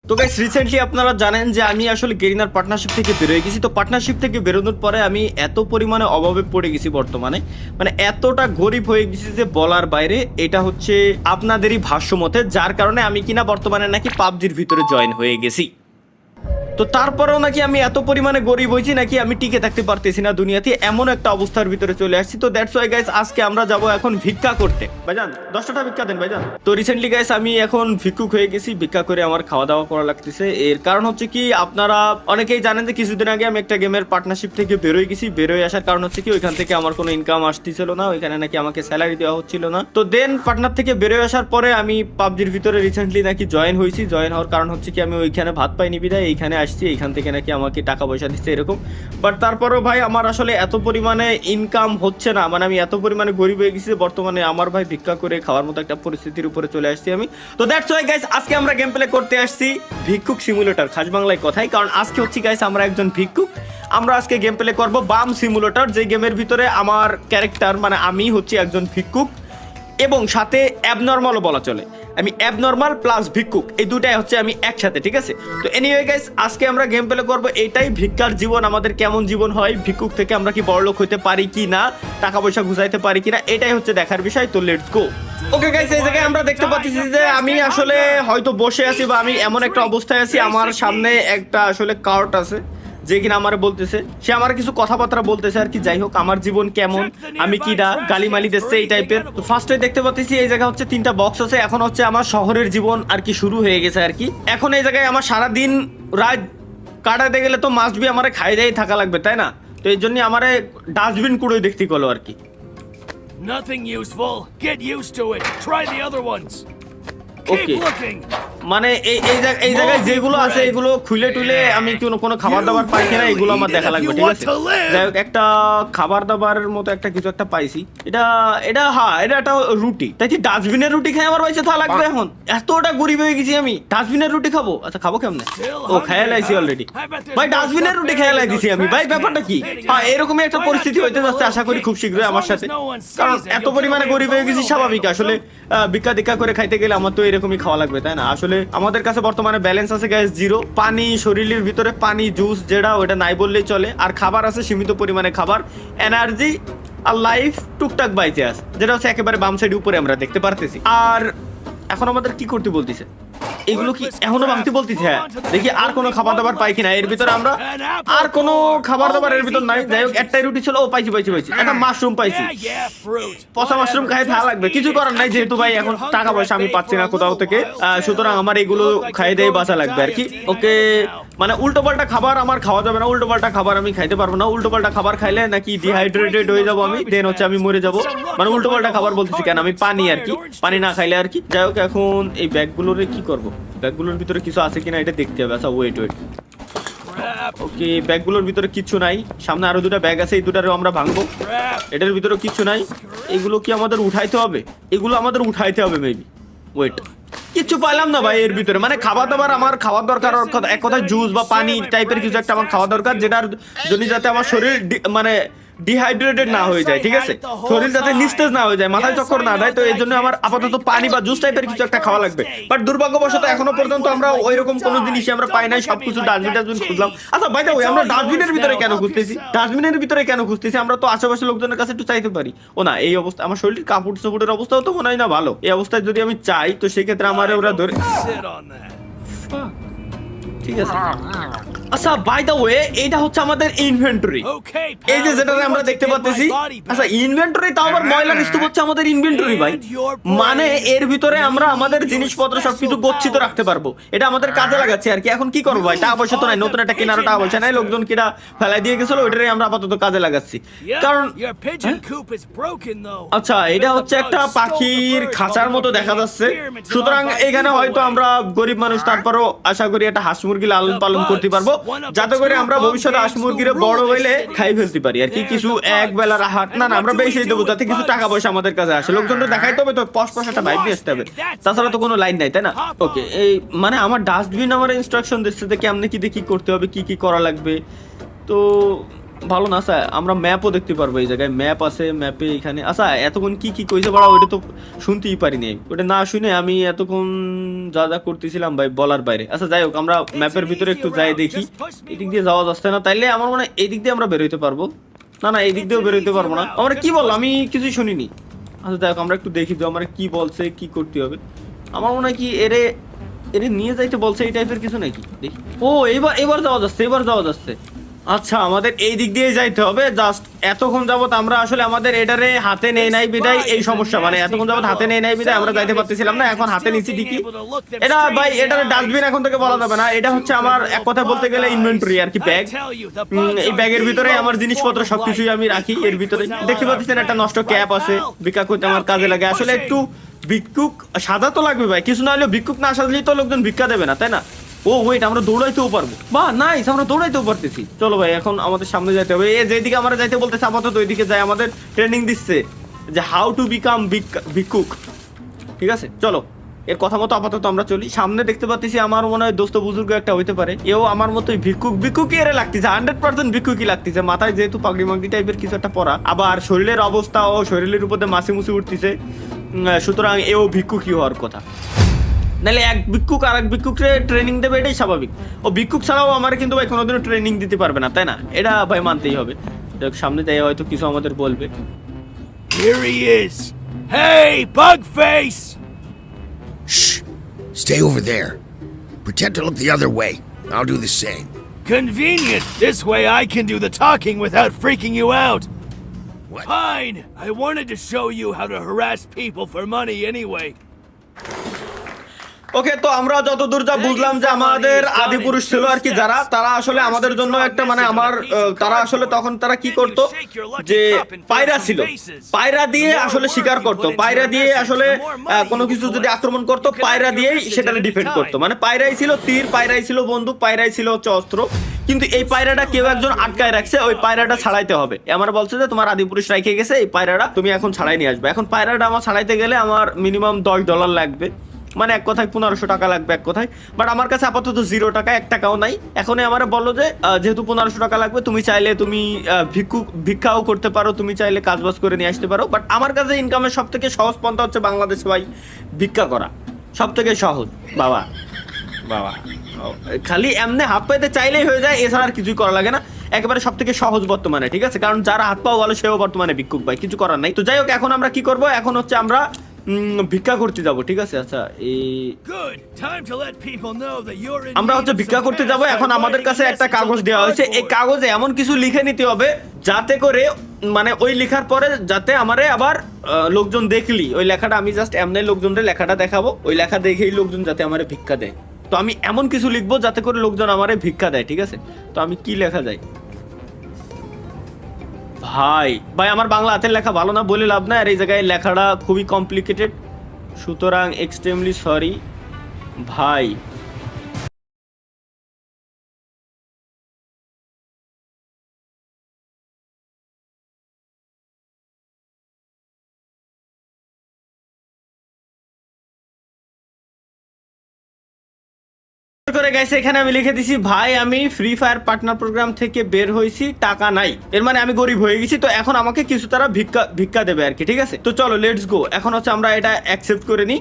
তো guys recently আপনারা জানেন যে আমি আসলে গেরিনার পার্টনারশিপ থেকে বেরোয় গেছি। তো পার্টনারশিপ থেকে বেরোনোর পরে আমি এত পরিমাণে অভাবে পড়ে গেছি বর্তমানে, মানে এতটা গরিব হয়ে গেছি যে বলার বাইরে। এটা হচ্ছে আপনাদেরই ভাষ্য মতে, যার কারণে আমি কিনা বর্তমানে নাকি পাবজির ভিতরে জয়েন হয়ে গেছি। তো তারপরেও নাকি আমি এত পরিমাণে গরিব হয়েছি নাকি আমি টিকে থাকতে পারতেছি না দুনিয়াতে, এমন একটা অবস্থার ভিতরে চলে আসছি। তো দ্যাটস ওয়াই গাইস আজকে আমরা যাব এখন ভিক্ষা করতে। ভাইজান 10টা ভিক্ষা দেন ভাইজান। তো রিসেন্টলি গাইস আমি এখন ভিক্ষুক হয়ে গেছি, ভিক্ষা করে আমার খাওয়া দাওয়া করা লাগতেছে। এর কারণ হচ্ছে কি, আপনারা অনেকেই জানেন যে কিছুদিন আগে আমি একটা গেমের পার্টনারশিপ থেকে বেরোয় গেছি। বেরোয় আসার কারণ হচ্ছে কি, ওইখান থেকে আমার কোনো ইনকাম আসতেছিল না, ওইখানে নাকি আমাকে স্যালারি দেওয়া হচ্ছিল না। তো দেন পার্টনার থেকে বেরোয় আসার পরে আমি পাবজির ভিতরে রিসেন্টলি নাকি জয়েন হয়েছি। জয়েন হওয়ার কারণ হচ্ছে কি, আমি ওইখানে ভাত পাইনি বিদায় এইখানে আসছি, এইখান থেকে নাকি আমাকে টাকা পয়সা দিচ্ছে এরকম। বাট তারপরেও ভাই আমার আসলে এত পরিমাণে ইনকাম হচ্ছে না, মানে আমি এত পরিমাণে গরিব হয়ে গেছি বর্তমানে আমার ভাই ভিক্ষা করে খাওয়ার মতো একটা পরিস্থিতির উপরে চলে আসছি আমি। তো দ্যাটস ওয়াই গাইস আজকে আমরা গেম প্লে করতে আসছি ভিক্ষুক সিমুলেটর, খাস বাংলায় কথাই। কারণ আজকে হচ্ছে গাইস আমরা একজন ভিক্ষুক, আমরা আজকে গেম প্লে করবো বাম সিমুলেটর, যে গেমের ভিতরে আমার ক্যারেক্টার মানে আমি হচ্ছে একজন ভিক্ষুক এবং সাথে অ্যাবনর্মালও বলা চলে। আমি অ্যাবনর্মাল প্লাস ভিক্ষুক এই দুটাই হচ্ছে আমি একসাথে, ঠিক আছে। তো এনিওয়ে গাইস আজকে আমরা গেম প্লে করবো এইটাই, ভিক্ষার জীবন আমাদের কেমন জীবন হয়, ভিক্ষুক থেকে আমরা কি বড়লোক হতে পারি কি না, টাকা পয়সা ঘুষাইতে পারি কিনা, এটাই হচ্ছে দেখার বিষয়। তো লেটস গো। ওকে গাইস এই জায়গায় আমরা দেখতে পাচ্ছি যে আমি আসলে হয়তো বসে আছি বা আমি এমন একটা অবস্থায় আছি, আমার সামনে একটা আসলে কার্ট আছে যে কিনা আমার বলতেছে, সে আমার কিছু কথাবার্তা বলতেছে আর কি। যাই হোক আমার জীবন কেমন, আমি কিডা, গালিমালি দিচ্ছে এই টাইপের। তো ফার্স্টে দেখতে পাচ্ছি এই জায়গা হচ্ছে 3টা বক্স আছে। এখন হচ্ছে আমার শহরের জীবন আর কি শুরু হয়ে গেছে আর কি। এখন এই জায়গায় আমার সারাদিন রাত কাটাতে গেলে তো মাস্ট বি আমার খাই দাই থাকা লাগবে, তাই না? তো এই জন্য আমার ডাস্টবিন কুড়োই দেখতে গেলো আর কি। Nothing useful. Get used to it. Try the other ones. Okay. Keep looking. মানে এই জায়গায় যেগুলো আছে এগুলো খুলে টুলে আমি কোনো খাবার দাবার পাই কিনা এগুলো আমার দেখা লাগবে, ঠিক আছে। যাই হোক একটা খাবার দাবারের মতো একটা কিছু একটা পাইছি। এটা হ্যাঁ এটা একটা রুটি, তাই কি ডাস্টবিনের রুটি খাই আমার পয়সা থাকা লাগবে? এখন এতটা গরিব হয়ে গেছি আমি, ডাস্টবিনের রুটি খাবো? আচ্ছা খাবো কেমনে? ও খেয়াল আইছি অলরেডি ভাই, ডাস্টবিনের রুটি খেয়াল আইছি আমি ভাই। ব্যাপারটা কি? হ্যাঁ এরকমই একটা পরিস্থিতি হইতে যাচ্ছে আশা করি খুব শীঘ্রই আমার সাথে, কারণ এত পরিমাণে গরিব হয়ে গেছি স্বাভাবিক। আসলে ভিক্ষা দীক্ষা করে খাইতে গেলে আমার তো এরকমই খাওয়া লাগবে, তাই না? আসলে আমাদের কাছে বর্তমানে ব্যালেন্স আছে গ্যাস 0, পানি শরীরের ভিতরে পানি জুস যেটা ওটা নাই বললেই চলে, আর খাবার আছে সীমিত পরিমাণে খাবার, এনার্জি আর লাইফ টুকটাক বাইতে আছে, যেটা হচ্ছে একেবারে বাম সাইড উপরে আমরা দেখতে পারতেছি। আর এখন আমাদের কি করতে বলতেছে? এগুলো কি এখনো ভাঙতে বলতেছে? হ্যাঁ দেখি আর কোনো খাবার দাবার পাই কিনা এর ভিতরে। আমরা আর কোনো খাবার দাবার এর ভিতর নাই। যাই হোক একটাই রুটি ছিল, ও পাইছি একটা মাশরুম পাইছি। পচা মাশরুম খাই থাকা লাগবে, কিছু করার নাই যেহেতু ভাই এখন টাকা পয়সা আমি পাচ্ছি না কোথাও থেকে, সুতরাং আমার এগুলো খাই দিয়ে বাঁচা লাগবে আর কি। ওকে মানে উল্টো পাল্টা খাবার আমার খাওয়া যাবে না, উল্টো পাল্টা খাবার আমি খাইতে পারবো না। উল্টো পাল্টা খাবার খাইলে নাকি ডিহাইড্রেটেড হয়ে যাবো আমি, দেন হচ্ছে আমি মরে যাবো। মানে উল্টো পাল্টা খাবার বলতেছি কেন, আমি পানি আর কি, পানি না খাইলে আর কি। যাই হোক এখন এই ব্যাগগুলোর কি করবো, ব্যাগগুলোর ভিতরে কিছু আছে কিনা এটা দেখতে হবে। আচ্ছা ওয়েট ওকে ব্যাগগুলোর ভিতরে কিছু নাই, সামনে আরো 2টা ব্যাগ আছে, এই 2টারও আমরা ভাঙবো। এটার ভিতরে কিছু নাই, এগুলো কি আমাদের উঠাইতে হবে? এগুলো আমাদের উঠাইতে হবে মেবি। ওয়েট কিছু পাইলাম না ভাই এর ভিতরে, মানে খাবার দাবার আমার খাওয়ার দরকার, এক কথায় জুস বা পানি টাইপের কিছু একটা আমার খাওয়া দরকার, যেটার জন্য যাতে আমার শরীর মানে ডিহাইড্রেটেড না হয়ে যায়, ঠিক আছে, শরীর যাতে নিস্তেজ না হয়ে যায়, মাথায় চক্কর না দেয়। তো এই জন্য আমার আপাতত পানি বা জুস টাইপের কিছু একটা খাওয়া লাগবে। বাট দুর্ভাগ্যবশত এখনো পর্যন্ত আমরা ওইরকম কোনো জিনিসই আমরা পাই নাই, সবকিছু ডাস্টবিন খুঁজলাম। আচ্ছা ভাই ওই আমরা ডাস্টবিনের ভিতরে কেন খুঁজতেছি? আমরা তো আশেপাশে লোকজনের কাছে একটু চাইতে পারি। ও না এই অবস্থা আমার শরীরের কাপড় চোপড়ের অবস্থাও তো মনে হয় না ভালো। এই অবস্থায় যদি আমি চাই তো সেক্ষেত্রে আমার ওরা ধরে, ঠিক আছে। আচ্ছা বাই দ্য ওয়ে এটা হচ্ছে আমাদের ইনভেন্টরি, এই যে যেটা আমরা দেখতে পাচ্ছি। আচ্ছা ইনভেন্টরি তাও আবার ময়লার স্তূপ হচ্ছে আমাদের ইনভেন্টরি ভাই, মানে এর ভিতরে আমরা আমাদের জিনিসপত্র সবকিছু গচ্ছিত রাখতে পারবো, এটা আমাদের কাজে লাগাচ্ছি আর কি। এখন কি করবো ভাই, টাকা পয়সা তো নাই, নতুন একটা কেনারও টাকা পয়সা নাই, লোকজন কিনা ফেলাই দিয়ে গেছিল, ওইটাই আমরা আপাতত কাজে লাগাচ্ছি। কারণ আচ্ছা এটা হচ্ছে একটা পাখির খাঁচার মতো দেখা যাচ্ছে, সুতরাং এখানে হয়তো আমরা গরিব মানুষ, তারপরও আশা করি একটা হাঁস মুরগি লালন পালন করতে পারবো, যাতে করে আমরা ভবিষ্যতে হাঁস মুরগিরে বড় হইলে খাই ফেলতে পারি আর কি। কিছু এক বেলার হাট না আমরা বেশি দেবো, যাতে কিছু টাকা পয়সা আমাদের কাছে আসে, লোকজনটা দেখাইতে হবে, তো পশ একটা ভাইব নিয়ে আসতে হবে, তাছাড়া তো কোনো লাইন নাই, তাই না? ওকে এই মানে আমার ডাস্টবিন আমার ইনস্ট্রাকশন দিচ্ছে যে কেমনে কি দিয়ে কি করতে হবে, কি কি করা লাগবে। তো ভালো না স্যার, আমরা ম্যাপও দেখতে পারবো এই জায়গায়, ম্যাপ আছে, ম্যাপে এখানে আচ্ছা এতক্ষণ কি কি কইছে বড়া ওটা তো শুনতেই পারিনি, ওটা না শুনে আমি এতক্ষণ যা যা করতেছিলাম ভাই বলার বাইরে। আচ্ছা যাই হোক, আমরা ম্যাপের ভিতরে একটু যাই দেখি, এদিক দিয়ে যাওয়া যাচ্ছে না, তাইলে আমার মনে হয় এই দিক দিয়ে আমরা বেরোইতে পারবো। না না, এই দিক দিয়েও বেরোইতে পারবো না। আমরা কি বললো আমি কিছুই শুনিনি। আচ্ছা যাই হোক, আমরা একটু দেখি তো আমার কি বলছে, কি করতে হবে। আমার মনে হয় কি এরে নিয়ে যাইতে বলছে এই টাইপের কিছু নাকি, দেখি। ও এবার যাওয়া যাচ্ছে, এবার যাওয়া যাচ্ছে। আচ্ছা আমাদের এই দিক দিয়ে যাইতে হবে। জাস্ট এতক্ষণ যাবত আমরা আসলে আমাদের এটারে হাতে নেই নাই বিদায় এই সমস্যা, মানে এতক্ষণ যাবত হাতে নেই নাই বিদায় আমরা যাইতে পারতেছিলাম না। এখন হাতে নিচ্ছি ঠিকই, এটা ভাই এটার ডাস্টবিন এখন থেকে বলা যাবে না, এটা হচ্ছে আমার এক কথায় বলতে গেলে ইনভেন্টরি আর কি, ব্যাগ। এই ব্যাগের ভিতরে আমার জিনিসপত্র সবকিছুই আমি রাখি এর ভিতরে। দেখতে পাচ্ছেন একটা নষ্ট ক্যাপ আছে, ভিক্ষা করতে আমার কাজে লাগে। আসলে একটু ভিক্ষুক সাজা তো লাগবে ভাই, কিছু না হলেও ভিক্ষুক না সাজলেই তো লোকজন ভিক্ষা দেবে না, তাই না? ও ওয়েট, আমরা দৌড়াইতেও পারবো, বাহ নাইস, আমরা দৌড়াইতেও পারতেছি। চলো ভাই এখন আমাদের সামনে যাইতে হবে, যেদিকে আমরা যাইতে বলতেছি আপাতত ওইদিকে যাই। আমাদের ট্রেনিং দিচ্ছে যে হাউ টু বিকাম ভিক্ষুক, ঠিক আছে? চলো এর কথা মতো আপাতত আমরা চলি। সামনে দেখতে পাচ্ছি আমার মনে হয় দোস্ত বুজুর্গ একটা হইতে পারে, এও আমার মতোই ভিক্ষুকই এর লাগতেছে, 100% ভিক্ষুকই লাগতেছে। মাথায় যেহেতু পাগড়ি মাগড়ি টাইপের কিছু একটা পরা, আবার শরীরের অবস্থা ও শরীরের উপরে মাছি মুছি উঠতেছে, সুতরাং এও ভিক্ষুকই হওয়ার কথা। নাহলে এক ভিক্ষুক আর এক ভিক্ষুককে ট্রেনিং দেবে, এটাই স্বাভাবিক। ও ভিক্ষুক ছাড়াও আমার কিন্তু ভাই কোনোদিনও ট্রেনিং দিতে পারবে না, তাই না? এটা ভাই মানতেই হবে। সামনে যাই হয়তো কিছু আমাদের বলবে। Here he is. Hey, Bugface! Shh! Stay over there. Pretend to look the other way. I'll do the same. Convenient. This way I can do the talking without freaking you out. What? Fine. I wanted to show you how to harass people for money anyway. ওকে, তো আমরা যতদূর যা বুঝলাম যে আমাদের আদি পুরুষ ছিল আর কি যারা, তারা আসলে আমাদের জন্য একটা মানে আমার তারা আসলে তখন তারা কি করতো যে পায়রা ছিল, পায়রা দিয়ে আসলে শিকার করতো, পায়রা দিয়ে আসলে কোনো কিছু যদি আক্রমণ করতো পায়রা দিয়েই সেটা ডিফেন্ড করতো। মানে পায়রাই ছিল তীর, পায়রাই ছিল বন্দুক, পায়রাই ছিল হচ্ছে অস্ত্র। কিন্তু এই পায়রাটা কেউ একজন আটকায় রাখছে, ওই পায়রাটা ছাড়াইতে হবে। আমার বলছে যে তোমার আদি পুরুষ রেখে গেছে এই পায়রাটা, তুমি এখন ছাড়াই নিয়ে আসবে। এখন পায়রাটা আমার ছাড়াইতে গেলে আমার মিনিমাম $10 লাগবে, মানে এক কথায় 1500 টাকা লাগবে এক কথায়। বাট আমার কাছে আপাতত 0 টাকা, 1 টাকাও নাই। এখন আমার বললো যে যেহেতু 1500 টাকা লাগবে, তুমি চাইলে তুমি ভিক্ষাও করতে পারো, তুমি চাইলে কাজবাজ করে নিয়ে আসতে পারো। বাট আমার কাছে ইনকামের সব থেকে সহজ পন্থা হচ্ছে বাংলাদেশে ভাই ভিক্ষা করা, সব থেকে সহজ। বাবা বাবা খালি এমনি হাত পাইতে চাইলেই হয়ে যায়, এছাড়া আর কিছুই করা লাগে না, একেবারে সব থেকে সহজ বর্তমানে, ঠিক আছে? কারণ যারা হাত পাও ভালো সেও বর্তমানে ভিক্ষুক ভাই, কিছু করার নাই। তো যাই হোক, এখন আমরা কি করব, এখন হচ্ছে আমরা ভিক্ষা করতে যাব, ঠিক আছে? আচ্ছা আমরা হচ্ছে ভিক্ষা করতে যাব। এখন আমাদের কাছে একটা কাগজ দেওয়া হয়েছে, এই কাগজে এমন কিছু লিখে নিতে হবে যাতে করে মানে ওই লেখার পরে যাতে আমারে আবার লোকজন দেখলি ওই লেখাটা, আমি জাস্ট এমনি লোকজনের লেখাটা দেখাবো, ওই লেখা দেখেই লোকজন যাতে আমারে ভিক্ষা দেয়। তো আমি এমন কিছু লিখবো যাতে করে লোকজন আমারে ভিক্ষা দেয়, ঠিক আছে? তো আমি কি লেখা যায় ভাই আমার বাংলা হাতের লেখা ভালো না বলে লাভ না, আর এই জায়গায় লেখাটা খুবই কমপ্লিকেটেড, সুতরাং এক্সট্রিমলি সরি ভাই। করে গেছে, এখানে আমি লিখে দিছি ভাই আমি ফ্রি ফায়ার পার্টনার প্রোগ্রাম থেকে বের হয়েছি, টাকা নাই, এর মানে আমি গরিব হয়ে গেছি। তো এখন আমাকে কিছু তারা ভিক্ষা দেবে আর কি, ঠিক আছে? তো চলো লেটস গো। এখন হচ্ছে আমরা এটা অ্যাকসেপ্ট করে নিই।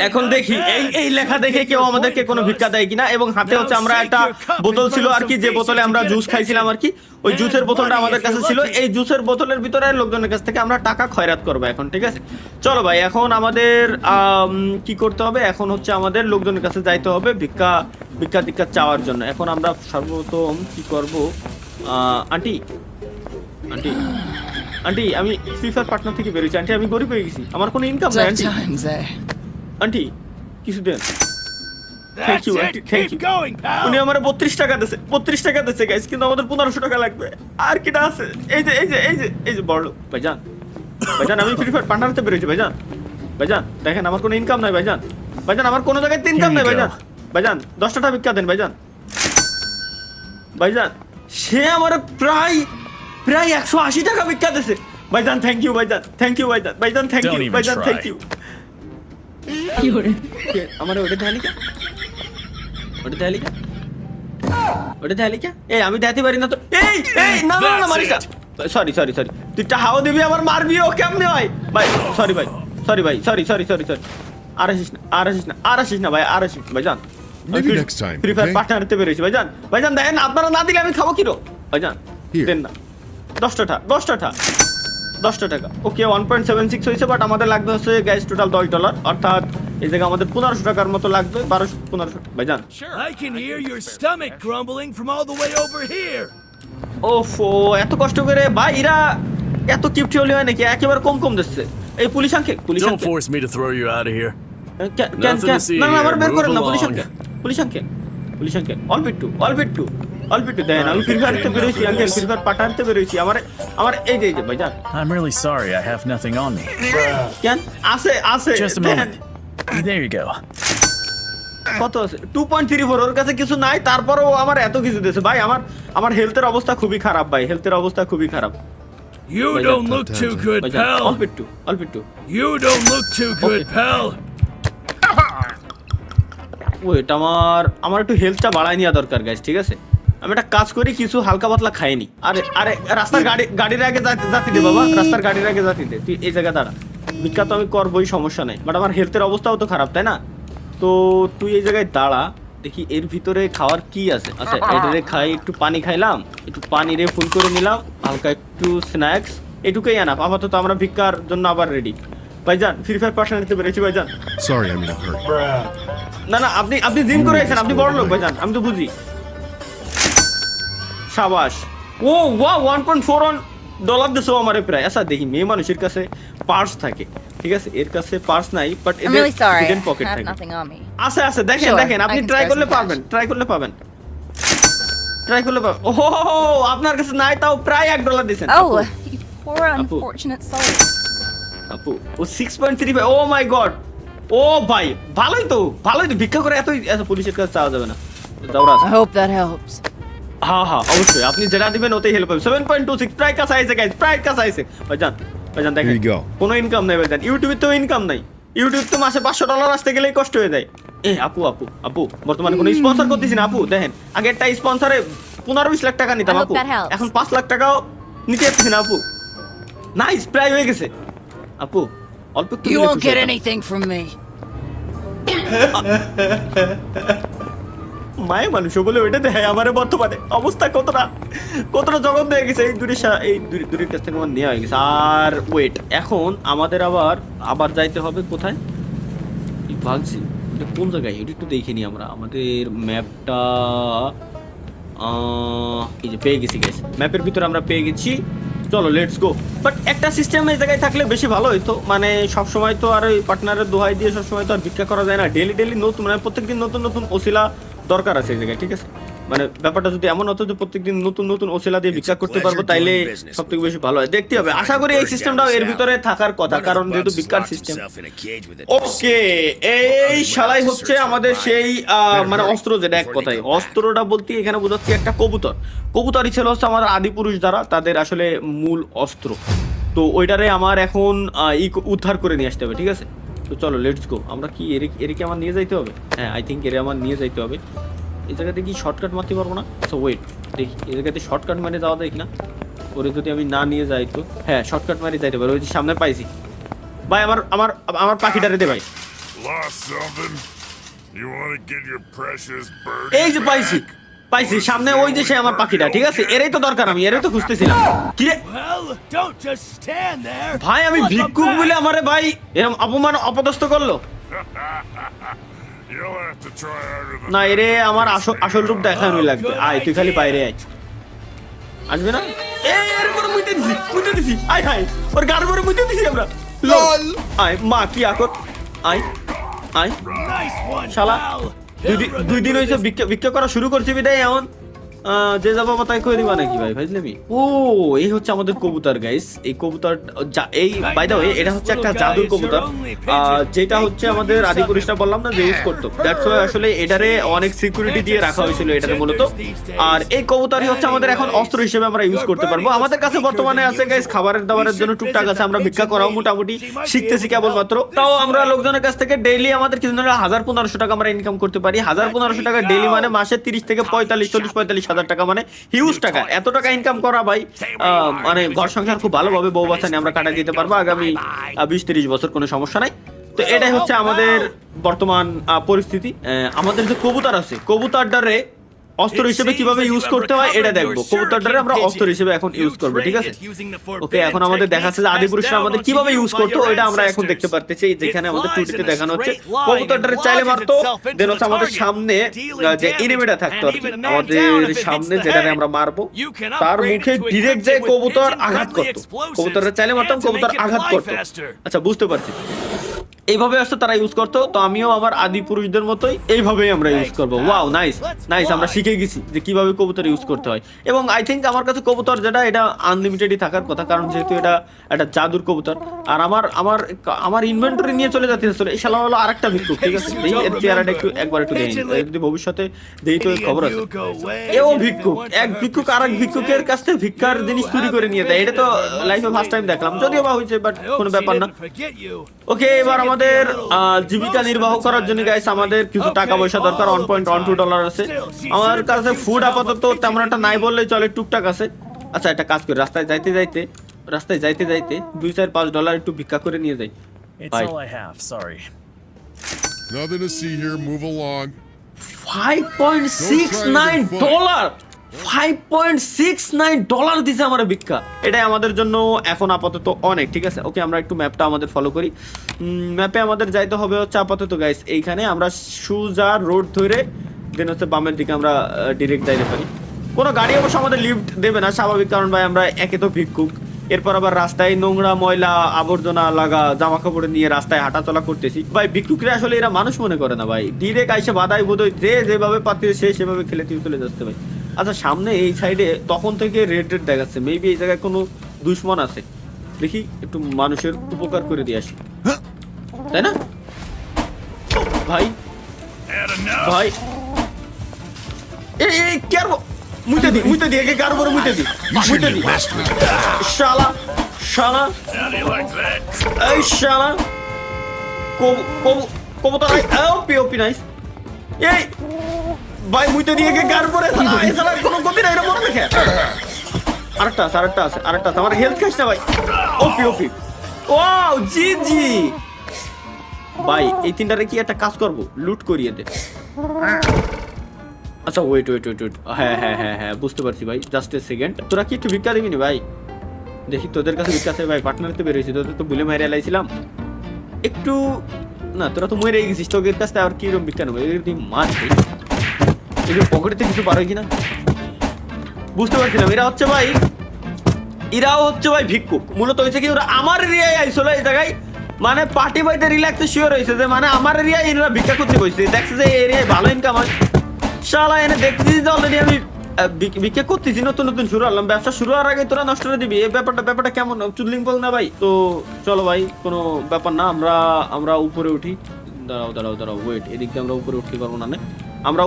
এখন দেখি এই লেখা দেখে কেউ আমাদেরকে কোনো ভিক্ষা দেয় কিনা। এবং হাতে হচ্ছে আমরা একটা বোতল ছিল আর কি, যে বোতলে আমরা জুস খাইছিলাম আর কি, ওই জুসের বোতলটা আমাদের কাছে ছিল। এই জুসের বোতলের ভিতরে লোকজনের কাছ থেকে আমরা টাকা খয়রাত করবো এখন, ঠিক আছে? চলো ভাই এখন আমাদের কি করতে হবে, এখন হচ্ছে আমাদের লোকজনের কাছে যাইতে হবে ভিক্ষা চাওয়ার জন্য। এখন আমরা সর্বপ্রথম কি করব, আন্টি আমি ফ্রি ফায়ার পার্টনার থেকে বেরিয়েছি আন্টি, আমি গরিব হয়ে গেছি, আমার কোনো ইনকাম নাই আন্টি, আন্টি কিছু দেন। Thank you aunty, thank you. উনি আমার 32 টাকা দিচ্ছে গাইস, কিন্তু আমাদের 1500 টাকা লাগবে। আর কিটা আছে, এই যে বড় ভাইজান আমি ফ্রি ফায়ার পার্টনার থেকে বেরিয়েছি ভাইজান দেখেন আমার কোনো ইনকাম নাই ভাইজান আমার কোনো জায়গায় ইনকাম নাই ভাইজান 10 টাকা ভিক্ষা দেন ভাইজান সে আমার প্রায় 180 টাকা ভিক্ষা দিছে ভাইজান। থ্যাংক ইউ ভাইজান থ্যাংক ইউ আমার ওটা দেখালি ওটা দেখালি কে? এই আমি দেখাতে পারি না তো। এই না না না মারিস না। সরি তুই টাহাও দিবি আবার মারবিও কেমনে ভাই? ভাই সরি ভাই আর আসিস না ভাই ভাইজান। Maybe next time, free fire okay? Partner হতে পেরেছি ভাইজান দেখেন আপনারা না দিলে আমি খাবো কিরো ভাইজান। Here. দেন না 10টা টাকা ওকে 1.76 হয়েছে, বাট আমাদের লাগবে হচ্ছে গ্যাস টোটাল $10, অর্থাৎ এই জায়গায় আমাদের 1500 টাকার মতো লাগবে। 1500 ভাইজান। I can hear your stomach grumbling from all the way over here. ওফো এত কষ্ট করে ভাই এরা এত কিপটি হলে হয় নাকি? একেবারে কম দিচ্ছে। এই police uncle Don't force me to throw you out of here. Nothing to see here. আমার বের করেন না। Move পুলিশ আঙ্কেল অল্প একটু দেন। আমি ফ্রি ফায়ারতে বেরোইছি আঙ্কেল, ফ্রি ফায়ার পাঠাতে বেরোইছি। আমার এই যে ভাইজান I'm really sorry. I have nothing on me. কেন আছে Just a then. moment. There you go. কত আছে? 2.34। ওর কাছে কিছু নাই, তারপরও আমার এত কিছু দিয়েছে ভাই। আমার হেলথের অবস্থা খুবই খারাপ ভাই, You don't look too good, ভাইজান pal. অল্প একটু You don't look too good, pal. Wait আমার একটু হেলথটা বাড়ায় নেওয়া দরকার গাইস, ঠিক আছে? আমি একটা কাজ করি, কিছু হালকা পাতলা খাইনি। আরে রাস্তার গাড়ির আগে জাতি দে বাবা, রাস্তার গাড়ির আগে জাতি দে। তুই এই জায়গা দাঁড়া, ভিক্ষা তো আমি করবোই, সমস্যা নাই, বাট আমার হেলথের অবস্থাও তো খারাপ, তাই না? তো তুই এই জায়গায় দাঁড়া, দেখি এর ভিতরে খাওয়ার কি আছে। আচ্ছা এটারে খাই, একটু পানি খাইলাম, একটু পানি রে ফুল করে নিলাম, হালকা একটু স্ন্যাক্স, এটুকুই আনাপ। আপাতত আমরা ভিক্ষার জন্য আবার রেডি। ভাইজান ফ্রি ফায়ার পার্সোনাল নিতে পেরেছি ভাইজান। Sorry, I'm in a hurry. না আপনি জিম করে আছেন, আপনি বড় লোক ভাইজান, আমি তো বুঝি। শাবাশ। ও ওয়াও $1.4 দিছো আমারে প্রায়। আচ্ছা দেখি মেয়ে মানুষের কাছে পার্স থাকে, ঠিক আছে? এর কাছে পার্স নাই, but I'm really sorry. Hidden I pocket have থাকে। nothing on me. আছে দেখেন Sure, আপনি I can ট্রাই spare করলে some cash. পাবেন। ওহো আপনার কাছে নাই, তাও প্রায় $1 দিছেন। Oh, you poor unfortunate soul. আপু ও 6.35। ও মাই গড। ও ভাই ভালোই তো ভিক্ষা করে এত পুলিশের কাছে চাওয়া যাবে না। যাও রাজ। I hope that helps. হ্যাঁ অবশ্যই, আপনি যেটা দিবেন ওতেই হেল্প হবে। 7.26 প্রায় কাছে আইছে গাইস, ভাইজান দেখেন Here you go. কোনো ইনকাম নাই ভাইজান, ইউটিউবে তো ইনকাম নাই। ইউটিউব তো মাসে $500 আসতে গেলেই কষ্ট হয়ে যায়। আপু বর্তমানে কোনো স্পন্সর করতেছি না আপু। দেখেন আগে একটা স্পন্সরে 15-20 লাখ টাকা নিতাম I hope আপু, that helps. এখন 5 লাখ টাকাও নিতে পারছি না আপু। নাইস, প্রায় হয়ে গেছে আপু। অল্প একটু You দিলে won't খুশি get হতাম। anything from me. মায়ে মানুষ বলে ওইটা দেয় আমারে বর্তমানে অবস্থা কতটা জঘন্য হয়ে গেছে। এই দূরের কাছ থেকে আমার নেওয়া হয়ে গেছে। আর ওয়েট, এখন আমাদের আবার যাইতে হবে কোথায়? ভাবছি এটা কোন জায়গায়, এটা একটু দেখে নিই আমরা আমাদের ম্যাপটা। এই যে পেয়ে গেছি গাইস, ম্যাপের ভিতরে আমরা পেয়ে গেছি। চলো লেটস গো। বাট একটা সিস্টেম এই জায়গায় থাকলে বেশি ভালো হইতো, মানে সবসময় তো আর ওই পার্টনারের দোহাই দিয়ে সবসময় তো আর ভিক্ষা করা যায় না। ডেলি নতুন, মানে প্রত্যেকদিন নতুন ওসিলা দরকার আছে এই জায়গায়, ঠিক আছে? মানে ব্যাপারটা যদি এমন হতো যে প্রত্যেকদিন নতুন ওসিলা দিয়ে ভিক্ষা করতে পারবো, তাইলে সবথেকে বেশি ভালো হয়। দেখতে হবে, আশা করি এই সিস্টেমটাও এর ভিতরে থাকার কথা, কারণ যেহেতু ভিক্ষার সিস্টেম। ওকে, এই শালাই হচ্ছে আমাদের সেই মানে অস্ত্র, যেটা এক কথায় অস্ত্রটা বলতে এখানে বোঝাচ্ছি একটা কবুতরই ছিল হচ্ছে আমাদের আদি পুরুষ দ্বারা তাদের আসলে মূল অস্ত্র। তো ওইটারে আমার এখন উদ্ধার করে নিয়ে আসতে হবে, ঠিক আছে? তো চলো লেটস গো। আমরা কি এরিকে আমার নিয়ে যাইতে হবে? হ্যাঁ আই থিঙ্ক আমার নিয়ে যাইতে হবে। এই জায়গাতে কি শর্টকাট মারতে পারবো না? সো ওয়েট, দেখি এই জায়গাতে শর্টকাট মারে যাওয়া যায় কিনা। ওরে যদি আমি না নিয়ে যাই তো হ্যাঁ শর্টকাট মারি যাইতে পারবো। ওই যে সামনে পাইছি ভাই, আমার পাখিটারে দে ভাই। Lost something? You want to get your precious bird? এই যে পাইছি সামনে, ওই যে সে আমার পাখিটা, ঠিক আছে? এরই তো দরকার, আমি এরই তো খুঁজতেছিলাম। কি রে Well, don't just stand there. ভাই, আমি Look ভিক্ষুক back. বলে আমারে ভাই এরকম অপদস্থ করলো। You'll have to try harder than না এরে আমার আসল রূপ দেখানোই লাগবে। আয় তুই খালি বাইরে আয়, আসবে না? এর পরে মুইতে দিছি আয় হাই, ওর গাড় পরে মুইতে দিছি আমরা। লল আয় মা কি আকর, আয় Nice one, শালা। pal. 2 দিন হয়েছে ভিক্ষা করা শুরু করছি বিদায় এমন যে যাবো তাই কই দিবা নাকি ভাই ভাইজলামি? ও এই হচ্ছে আমাদের কবুতর গাইস। এই কবুতর এই বাই দ্য ওয়ে এটা হচ্ছে একটা জাদুর কবুতর, যেটা হচ্ছে আমাদের আদিপুরুষরা বললাম না যে ইউজ করতো। দ্যাটস ওয়াই আসলে এটারে অনেক সিকিউরিটি দিয়ে রাখা হয়েছিল এটারে মূলত। আর এই কবুতরই হচ্ছে আমাদের এখন অস্ত্র হিসেবে আমরা ইউজ করতে পারবো। আমাদের কাছে বর্তমানে আছে গাইস খাবারের দাবারের জন্য টুকটাক আছে, আমরা ভিক্ষা করাও মোটামুটি শিখতেছি কেবলমাত্র। তাও আমরা লোকজনের কাছ থেকে ডেইলি আমাদের কিছু 1000-1500 টাকা আমরা ইনকাম করতে পারি। 1000-1500 টাকা ডেইলি মানে মাসে 30 থেকে 40 হাজার টাকা, মানে হিউজ টাকা। এত টাকা ইনকাম করা ভাই মানে ঘর সংসার খুব ভালোভাবে বউ বাচ্চা নিয়ে আমরা কাটা দিতে পারবো আগামী 20-30 বছর, কোনো সমস্যা নাই। তো এটাই হচ্ছে আমাদের বর্তমান পরিস্থিতি। আমাদের যে কবুতর আছে, কবুতরটারে অস্ত্র হিসেবে কিভাবে ইউজ করতে হয় এটা দেখবো। কবুতরটারে আমরা অস্ত্র হিসেবে এখন ইউজ করবো, ঠিক আছে? ওকে, এখন আমাদের দেখাচ্ছে যে আদিপুরুষরা আমাদের কিভাবে ইউজ করতো এটা আমরা এখন দেখতে পারতেছি। যেখানে আমাদের টুটিতে দেখানো হচ্ছে কবুতরটারে চাইলে মারতো, দেন হচ্ছে আমাদের সামনে যে এনিমিটা থাকতো আর কি, আমাদের সামনে যেটারে আমরা মারবো তার মুখে ডিরেক্ট যে কবুতর আঘাত করতো। কবুতরটা চাইলে মারতাম, কবুতর আঘাত করতো। আচ্ছা, বুঝতে পারছি। এইভাবে আসতো তারা ইউজ করতো, তো আমিও আমার আদি পুরুষদের মতোই এইভাবেই আমরা ইউজ করবো। ওয়াও, নাইস নাইস, আমরা শিখে গেছি যে কিভাবে কবুতর ইউজ করতে হয়। এবং আই থিঙ্ক আমার কাছে কবুতর যেটা এটা আনলিমিটেডই থাকার কথা, কারণ যেহেতু এটা একটা জাদুর কবুতর। আর আমার ইনভেন্টরি নিয়ে চলে যাচ্ছে আসলে। এই শালা হলো আরেকটা ভিক্ষুক, ঠিক আছে? এই এর চেহারাটা একবার একটু দেখি, যদি ভবিষ্যতে দেই তো খবর আছে। এও ভিক্ষুক, এক ভিক্ষুক আরেক ভিক্ষুকের কাছ থেকে ভিক্ষার জিনিস চুরি করে নিয়ে যায়। এটা তো লাইফে ফার্স্ট টাইম দেখলাম, যদিও বা হয়েছে, বাট কোনো ব্যাপার না। ওকে, এবার আমাদের জীবিকা নির্বাহ করার জন্য গাইস আমাদের কিছু টাকা পয়সা দরকার। $1.12 আছে আমার কাছে। ফুড আপাতত তেমন একটা নাই বললেই চলে, টুকটাক আছে। আচ্ছা, একটা কাজ করি, রাস্তায় যাইতে যাইতে $2-4-5 একটু ভিক্ষা করে নিয়ে যাই। It's Bye. all I have, sorry. Nothing to see here. Move along. $5.69 $5.69 দিছে আমার ভিক্ষা। এটাই আমাদের জন্য এখন আপাতত অনেক, ঠিক আছে? ওকে, আমরা একটু ম্যাপটা আমাদের ফলো করি। ম্যাপে আমাদের যাইতে হবে হচ্ছে আপাতত গাইস এইখানে। আমরা সুজা রোড ধরে দেন হচ্ছে বামের দিকে আমরা ডিরেক্ট যাইতে পারি। কোনো গাড়ি অবশ্য আমাদের লিফট দেবে না, স্বাভাবিক, কারণ ভাই আমরা একে তো ভিক্ষুক, এরপর আবার রাস্তায় নোংরা ময়লা আবর্জনা লাগা জামা কাপড় নিয়ে রাস্তায় হাঁটাচলা করতেছি। ভাই ভিক্ষুকরা আসলে এরা মানুষ মনে করে না ভাই, ডিরেক্ট আইসে বাদাই বোধই যে যেভাবে পাচ্ছে সে সেভাবে খেলে চলে যাচ্ছে ভাই। আচ্ছা, সামনে এই সাইডে তখন থেকে রেড দেখাচ্ছে, মেবি এই জায়গায় কোনো দুশ্মন আছে। দেখি একটু মানুষের উপকার করে দিয়ে আসি, তাই না ভাই? ভাই এই কি আর মুইতে দি একে কার উপরে মুইতে দি শালা শালা এই শালা কবুতর ওপি নাইস। এই ভাই মুইতে দিয়ে একে কার উপরে শালা কোনো গতি নাই, এটা মনে দেখে। আরেকটা আছে আমার হেলথ খাইস না ভাই। ওপি ওয়াও, জি ভাই, এই তিনটারে কি একটা কাজ করবো, লুট করিয়ে দে। আচ্ছা, ওয়েট, হ্যাঁ বুঝতে পারছি ভাই, জাস্ট এ সেকেন্ড। তোরা কি একটু ভিক্ষা দিবি না ভাই? দেখি তোদের কাছে ভিক্ষা আছে ভাই, পার্টনারতে বেরোয়েছি, তোদের তো ভুলে মেরে লাইছিলাম একটু। না, তোরা তো মরে গেছিস, তোদের কাছ থেকে আর কিরকম ভিক্ষা নেবো? মাছ এদের পকেটে কিছু পারো কিনা বুঝতে পারছিলাম। এরাও হচ্ছে ভাই ভিক্ষুক মূলত। হয়েছে কি, ওরা আমার এরিয়ায় আইছিল এই জায়গায়, মানে পার্টি বাইতে রিল্যাক্সে শিওর হয়েছে যে মানে আমার এরিয়ায় এরা ভিক্ষা করতে বসছে। দেখছে যে এই এরিয়ায় ভালো ইনকাম হয়। শালা এনে দেখতেছি যে অলরেডি আমি ভিক্ষা করতেছি, নতুন শুরু করলাম। ব্যবসা শুরু হওয়ার আগে তোরা নষ্ট করে দিবি, এই ব্যাপারটা কেমন চুদলিং বল না ভাই? তো চলো ভাই, কোনো ব্যাপার না, আমরা উপরে উঠি। দাঁড়াও ওয়েট, এদিক দিয়ে আমরা উপরে উঠতে পারবো না। আমরা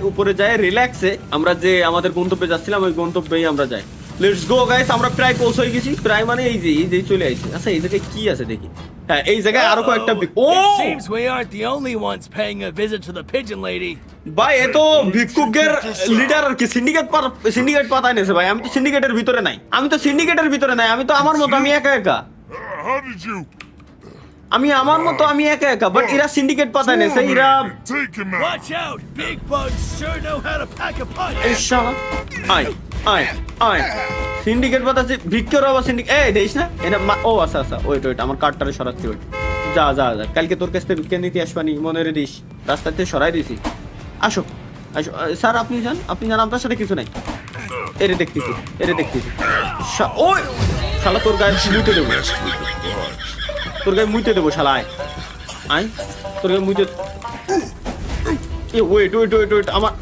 উপরে যাই রিল্যাক্সে। আমরা যে আমাদের গন্তব্যে যাচ্ছিলাম ওই গন্তব্যেই আমরা যাই। লেটস গো গাইস, আমরা প্রায় পৌঁছে গেছি, প্রায় মানে এই যে চলে আসছি। আচ্ছা, এই জায়গায় কি আছে দেখি। হ্যাঁ, এই জায়গায় আরো কয়েকটা It seems we aren't the only ones paying a visit to the pigeon lady. ভাই এ তো ভিক্ষুকের লিডার আর কি, সিন্ডিকেট পাতায় নেছে ভাই। আমি তো সিন্ডিকেটের ভিতরে নাই, আমি তো আমার মতো, আমি একা How did you আমি একা বাট এরা সিন্ডিকেট পাতায় নেছে। এরা take him out? Watch out! Big bugs sure know how to pack a punch. এই শালা আয় সিন্ডিকেট পাতাছে, ভিক্ষুর আবার সিন্ডিকেট এই দেইস না এটা। ও আচ্ছা ওয়েট আমার কার্ডটারে সরাচ্ছি। ওয়েট, যা কালকে তোর কাছ থেকে ভিক্ষা নিতে আসবানি, মনে রে দিস। রাস্তাতে সরাই দিছি, আসো স্যার, আপনি যান আপনার সাথে কিছু নাই। এরে দেখতেছি ওই শালা তোর গায়ে মুইতে দেবো শালা। আয় তোর গায়ে মুইতে। ওয়েট আমার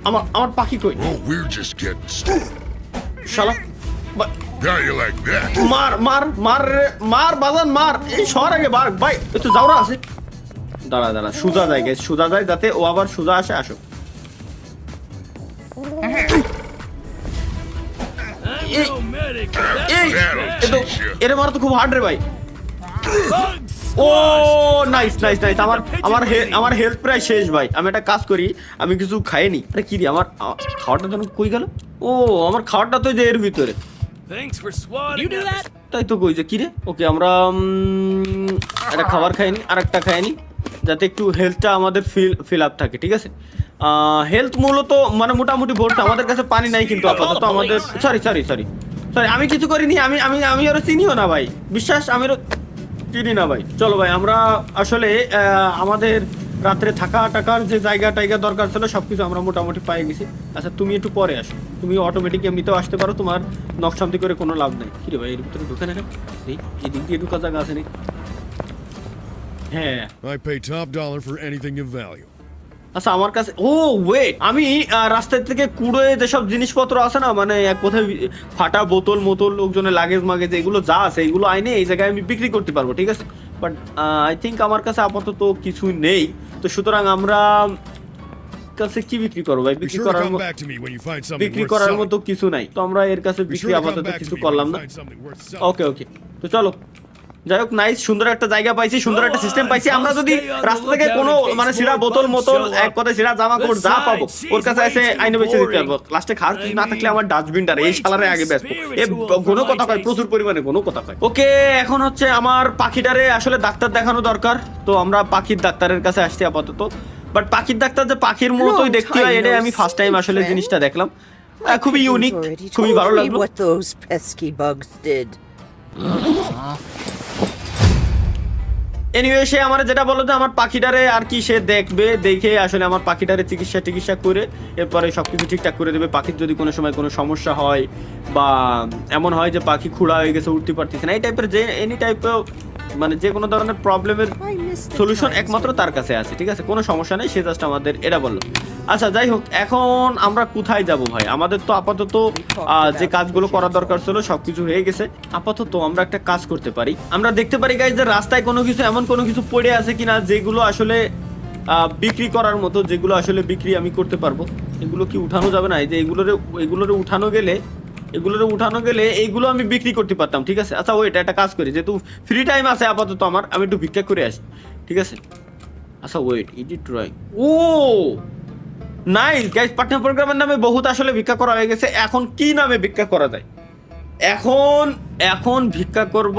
আমার পাখি কই? Oh, we're just getting started. শালা How you like that? মার বাজান মার, এই শহর আগে ভাই একটু যাওরা আছে। দাঁড়া সোজা যায় গাইস, সোজা যায় যাতে ও আবার সোজা আসো। I'm no medic. এই এর মারা তো খুব হার্ড রে ভাই। Bugs! ও নাইস আমার হেলথ প্রায় শেষ ভাই। আমি একটা কাজ করি, আমি কিছু খাইনি। আরে কি রে আমার খাওয়াটা যেন কই গেল? ও আমার খাওয়াটা তো যে এর ভিতরে। Thanks for swatting at me. তাই তো কই যে কি রে? ওকে আমরা একটা খাবার খাইনি, আরেকটা খাইনি, যাতে একটু হেলথটা আমাদের ফিল আপ থাকে, ঠিক আছে? হেলথ মূলত মানে মোটামুটি ভরছে। আমাদের কাছে পানি নাই কিন্তু আপাতত আমাদের সরি আমি কিছু করিনি। আমি আরো চিনিও না ভাই, বিশ্বাস আমি আরো চিনি না ভাই। চলো ভাই আমরা আসলে আমাদের রাত্রে থাকা টাকার যে জায়গা দরকার ছিল সবকিছু আমরা মোটামুটি পেয়ে গেছি। আচ্ছা তুমি একটু পরে আসো, তুমি অটোমেটিক এমনিতেও আসতে পারো, তোমার নকশান্তি করে কোনো লাভ নাই। কি রে ভাই এর ভিতরে ঢুকে না কেন? এই দিক দিয়ে ঢুকা জায়গা আছে নাকি? হ্যাঁ I pay top dollar for anything of value. আচ্ছা আমার কাছে ওয়েট, আমি রাস্তা থেকে কুড়োয় যেসব জিনিসপত্র আছে না, মানে এক কোথায় ফাটা বোতল লোকজনের লাগেজ মাগেজ এগুলো যা আছে এগুলো আইনে এই জায়গায় আমি বিক্রি করতে পারবো, ঠিক আছে? বাট আই থিঙ্ক আমার কাছে আপাতত কিছু নেই, তো সুতরাং আমরা কাছে কি বিক্রি করবো ভাই? Be বিক্রি sure to করার come back to me when you find something বিক্রি worth করার selling. মতো কিছু নাই, তো আমরা এর কাছে Be বিক্রি sure to come আপাতত back to কিছু me when করলাম you না। find something worth selling. ওকে তো চলো, যাই হোক নাইস, সুন্দর একটা জায়গা পাইছি, সুন্দর একটা সিস্টেম পাইছি। আমরা যদি রাস্তা থেকে কোনো মানে সিরা বোতল এক কথায় সিরা জামা কাপড় যা পাবো ওর কাছে এসে আইনে বেঁচে দিতে পারবো। লাস্টে খাওয়ার কিছু না থাকলে আমার ডাস্টবিনটা এই শালারে আগে বেচবো। এ কোনো কথা কয়, প্রচুর পরিমাণে কোনো কথা কয়। ওকে এখন হচ্ছে আমার পাখিটারে আসলে ডাক্তার দেখানো দরকার, তো আমরা পাখির ডাক্তারের কাছে আসছি আপাতত। বাট পাখির ডাক্তার যে পাখির মতোই দেখতে হয় এটাই আমি ফার্স্ট টাইম আসলে জিনিসটা দেখলাম। খুবই ইউনিক, খুবই ভালো লাগলো। What those pesky bugs did. Anyway সে আমার যেটা বলো যে আমার পাখিটারে আর কি সে দেখবে, দেখে আসলে আমার পাখিটারে চিকিৎসা করে এরপরে সবকিছু ঠিকঠাক করে দেবে। পাখির যদি কোনো সময় কোনো সমস্যা হয় বা এমন হয় যে পাখি খুঁড়া হয়ে গেছে, উঠতে পারতেছে না, এই টাইপের যে এনি টাইপের মানে যে কোনো ধরনের প্রবলেমের সলিউশন একমাত্র তার কাছে আছে, ঠিক আছে? কোনো সমস্যা নেই, সে জাস্ট আমাদের এটা বললো। আচ্ছা যাই হোক, এখন আমরা কোথায় যাব ভাই? আমাদের তো আপাতত যে কাজগুলো করার দরকার ছিল সবকিছু হয়ে গেছে। আপাতত আমরা একটা কাজ করতে পারি, আমরা দেখতে পারি গাইজ যে রাস্তায় এমন কোনো কিছু পড়ে আছে কিনা যেগুলো আসলে বিক্রি করার মতো, যেগুলো আসলে বিক্রি আমি করতে পারবো। এগুলো কি উঠানো যাবে না? এই যে এগুলোরে উঠানো গেলে এইগুলো আমি বিক্রি করতে পারতাম, ঠিক আছে? আচ্ছা ওইটা একটা কাজ করি, যেহেতু ফ্রি টাইম আছে আপাতত আমার, আমি একটু ভিক্ষা করে আসি, ঠিক আছে? আচ্ছা ওয়েট, এডিট ড্রয়িং, ও নাইস গাইস, পার্টনার প্রোগ্রামের নামে বহুত আসলে ভিক্ষা করা হয়ে গেছে। এখন কি নামে ভিক্ষা করা যায়? এখন ভিক্ষা করব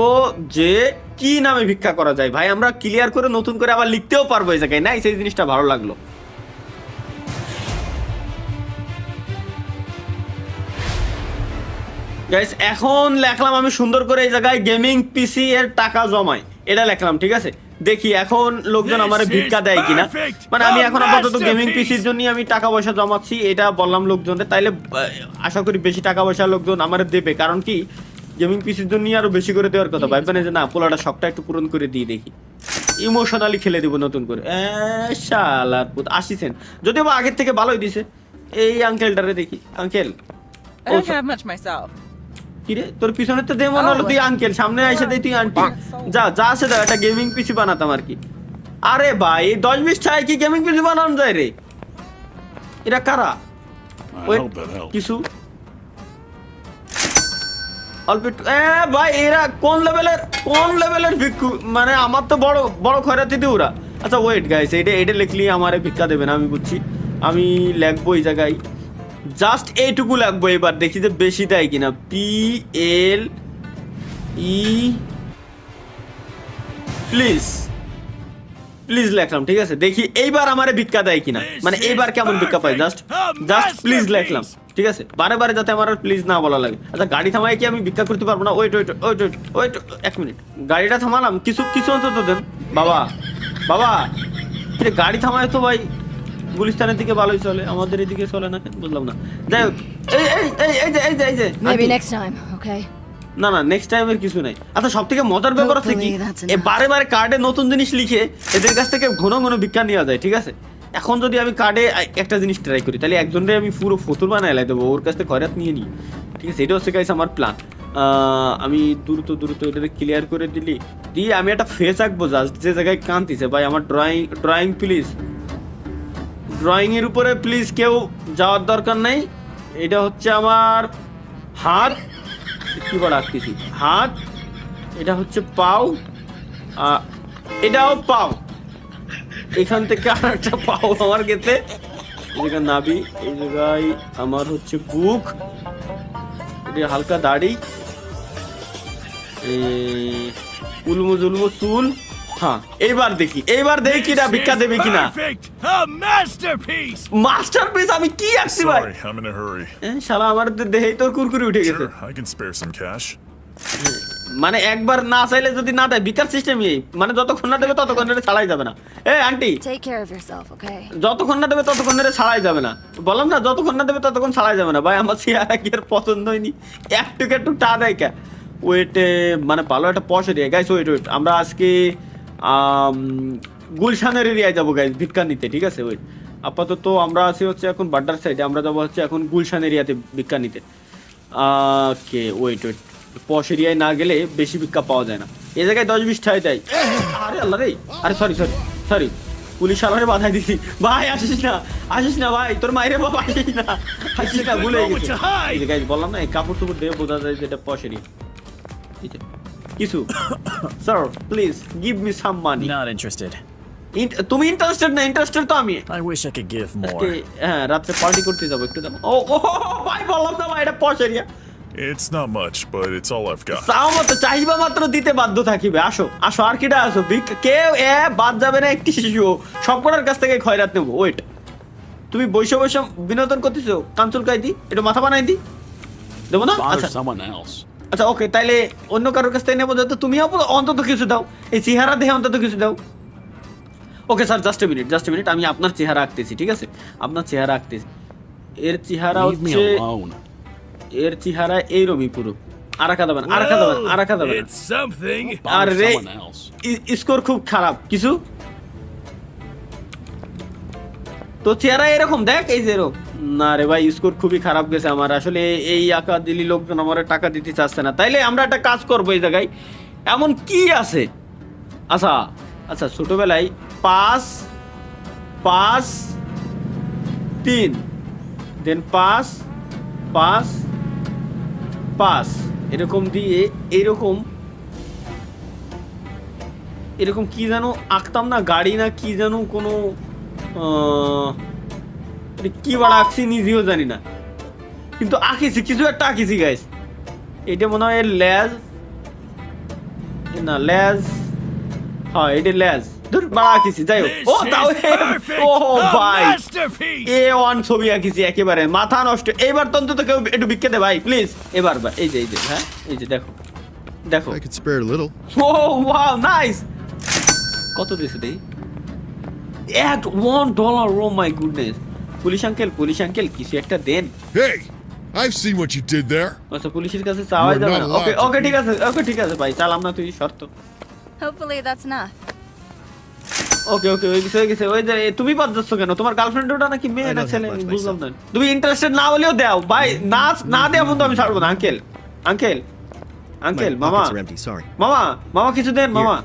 যে কি নামে ভিক্ষা করা যায় ভাই, আমরা ক্লিয়ার করে নতুন করে আবার লিখতেও পারবো এই জায়গায়। নাইস, এই জিনিসটা ভালো লাগলো। গাইস এখন লেখলাম আমি সুন্দর করে এই জায়গায় গেমিং পিসি এর টাকা জমাই, এটা লেখলাম, ঠিক আছে? দেখি এখন লোকজন আমার ভিক্ষা দেয় কিনা। মানে আমি এখন আপাতত গেমিং পিসির জন্য আমি টাকা পয়সা জমাচ্ছি, এটা বললাম লোকজনদের, তাইলে আশা করি বেশি টাকা পয়সা লোকজন আমার দেবে। কারণ কি গেমিং পিসির জন্য আরো বেশি করে দেওয়ার কথা, ভাববেন যে না পোলাটা শখটা একটু পূরণ করে দিই, দেখি ইমোশনালি খেলে দিব নতুন করে। শালার পুত 80 সেন্ট, যদিও বা আগের থেকে ভালোই দিছে। এই আঙ্কেলটারে দেখি, uncle I don't have much myself. কিরে তোর পিছনে তো দে মনে হলো তুই আঙ্কেল, সামনে এসে দেই তুই আন্টি। যা আছে দাও, একটা গেমিং পিসি বানাতাম আর কি। আরে ভাই 10-20 টাকায় কি গেমিং পিসি বানানো যায় রে? এটা কারা? ওই কিছু অল্প একটু ভাই এরা কোন লেভেলের ভিক্ষু, মানে আমার তো বড় খয়রাতি দিয়ে ওরা। আচ্ছা ওয়েট গাইস, এটা লিখলি আমারে ভিক্ষা দেবে না, আমি বুঝছি। আমি লিখবো এই জায়গায় জাস্ট এইটুকু লাগবো, এবার দেখি যে বেশি দেয় কিনা। PLE প্লিজ লেখলাম, ঠিক আছে? দেখি এইবার আমারে ভিক্ষা দেয় কিনা, মানে এইবার কেমন ভিক্ষা পাই। জাস্ট প্লিজ লেখলাম, ঠিক আছে? বারে যাতে আমার প্লিজ না বলা লাগে। আচ্ছা গাড়ি থামাই কি আমি ভিক্ষা করতে পারবো না? ওয়েট 1 মিনিট, গাড়িটা থামালাম, কিছু অন্তত দেন বাবা। গাড়ি থামায় তো ভাই গুলিস্তানের দিকে ভালোই চলে, আমাদের এদিকে চলে না কেন বুঝলাম না। যাই হোক এই যে Maybe next time, okay? না নেক্সট টাইমের কিছু নাই। আচ্ছা সব থেকে মজার ব্যাপার হচ্ছে কি Hopefully that's enough. বারে কার্ডে নতুন জিনিস লিখে এদের কাছ থেকে ঘন ভিক্ষা নেওয়া যায়, ঠিক আছে? এখন যদি আমি কার্ডে একটা জিনিস ট্রাই করি তাহলে একজনরে আমি পুরো ফতুর বানায় লাই দেবো, ওর কাছ থেকে খয়রাত নিয়ে নিই, ঠিক আছে? এটা হচ্ছে গাইস আমার প্ল্যান। আমি দ্রুত এটাকে ক্লিয়ার করে দিয়ে আমি একটা ফেস আঁকবো জাস্ট যে জায়গায় কাঁদতেছে। ভাই আমার ড্রয়িং প্লিজ, ড্রয়িংয়ের উপরে প্লিজ কেউ যাওয়ার দরকার নেই। এটা হচ্ছে আমার হাত, কি বড় আঁকতেছি, হাত, এটা হচ্ছে পাও, এটাও পাও, এখান থেকে আর একটা পাও আমার গেতে, এই জায়গায় নাভি, এই জায়গায় আমার হচ্ছে বুক, এটা হালকা দাড়ি, উলমো জুলমো চুল। হ্যাঁ এইবার দেখি না ভিক্ষা দেবে কিনা। Perfect! A masterpiece! মাস্টারপিস আমি কি আঁকছি ভাই? Sorry, I'm in a hurry. শালা আমার দেহেই তোর কুরকুরি উঠে গেছে। Sure, I can spare some cash. মানে একবার না চাইলে যদি না দেয়, বিকার সিস্টেমই এই, মানে যতক্ষণ না দেবে ততক্ষণ এটা ছাড়াই যাবে না। Aunty Take care of yourself, okay? যতক্ষণ না দেবে ততক্ষণ এটা ছাড়াই যাবে না, বললাম না যতক্ষণ না দেবে ততক্ষণ ছাড়াই যাবে না। ভাই আমার চেহারা কি আর পছন্দ হয়নি, একটু টা দেয় কে ওয়েটে, মানে ভালো একটা পয়সা দিয়ে গাইস। ওয়েট আমরা আজকে গুলশানের এরিয়ায় যাবো গাইস ভিক্ষা নিতে, ঠিক আছে? ওয়েট আপাতত আমরা আছি হচ্ছে এখন বাড্ডার সাইডে, আমরা যাবো হচ্ছে এখন গুলশান এরিয়াতে ভিক্ষা নিতে। ওকে ওয়েট পশ এরিয়ায় না গেলে বেশি ভিক্ষা পাওয়া যায় না, এই জায়গায় 10-20 টাকায় দেয়। আরে আল্লাহ রে, আরে সরি পুলিশ আলারে বাধাই দিছি। ভাই আসিস না ভাই, তোর মায়ের বাবা আসিস না, ভুলে গেছি। এই যে গাইস বললাম না, এই কাপড় টুপড় দিয়ে বোঝা যায় যেটা পশ এরিয়া। কিছু sir please give me some money. Not interested. তুমি ইন্টারেস্টেড না? ইন্টারেস্টেড তো আমি। I wish I could give আজকে more. হ্যাঁ রাতে পার্টি করতে যাবো, একটু যাবো। ও ভাই বললাম না ভাই, এটা পশ area. It's not much, but it's all I've got. চাও মতো চাইবা মাত্র দিতে বাধ্য থাকিবে। আসো আর কিটা আসো, কেউ বাদ যাবে না একটি শিশু, সবকটার কাছ থেকে খয়রাত নেবো। ওয়েট তুমি বৈশ বিনোদন করতেছো, কাঞ্চল কাই দি, এটা মাথা বানাই দি, দেবো না? আচ্ছা someone else. আচ্ছা ওকে, তাইলে অন্য কারোর কাছ থেকে নেবো, যাতে তুমি অন্তত কিছু দাও, এই চেহারা দেখে অন্তত কিছু দাও। Okay sir just a minute, আমি আপনার চেহারা আঁকতেছি, ঠিক আছে? আপনার চেহারা আঁকতেছি, এর চেহারা Leave me হচ্ছে, alone. এর চেহারা এইরকমই পুরো। আরাকা দেবেন। It's something. আর রে Someone else. স্কোর খুব খারাপ কিছু, তো চেহারা এরকম দেখ, এই যে এরকম। না রে ভাই স্কোর খুবই খারাপ গেছে আমার, আসলে এই আঁকা দিলি লোকজন আমার টাকা দিতে চাচ্ছে না। তাইলে আমরা একটা কাজ করবো, এই জায়গায় এমন কি আছে? আচ্ছা ছোটবেলায় 5 3 দেন 5 এরকম দিয়ে এরকম কি যেন আঁকতাম না, গাড়ি না কি যেন কোনো কি বাড়া আঁকছি নিজেও জানি না, কিন্তু আঁকিছি, কিছু একটা আঁকিছি গাইস। এটা মনে হয় লেজ, না লেজ, হ্যাঁ এটা লেজ, ধর বাড়া আঁকিছি, যাই হোক। ও তাও ও ভাই A1 ছবি আঁকিছি একেবারে মাথা নষ্ট। এইবার তো অন্তত কেউ একটু বিক্কে দে ভাই প্লিজ। এবার এই যে হ্যাঁ এই যে দেখো I could spare a little. Oh wow nice. কত দিছে দেই? $1। Oh my goodness. Police uncle কিছু একটা দেন। Hey, I've seen what you did there. আচ্ছা পুলিশের কাছে চাওয়াই You're যাবে not না। allowed ওকে to ঠিক আছে ভাই, চালাম না তুই শর্ত। Hopefully that's enough. ওকে হয়ে গেছে। ওই যে তুমি বাদ যাচ্ছ কেন? তোমার গার্লফ্রেন্ড ওটা নাকি মেয়ে না ছেলে বুঝলাম না। তুমি ইন্টারেস্টেড না হলেও দাও ভাই, না দেয়া বন্ধু আমি ছাড়বো না। আঙ্কেল মামা কিছু দেন মামা।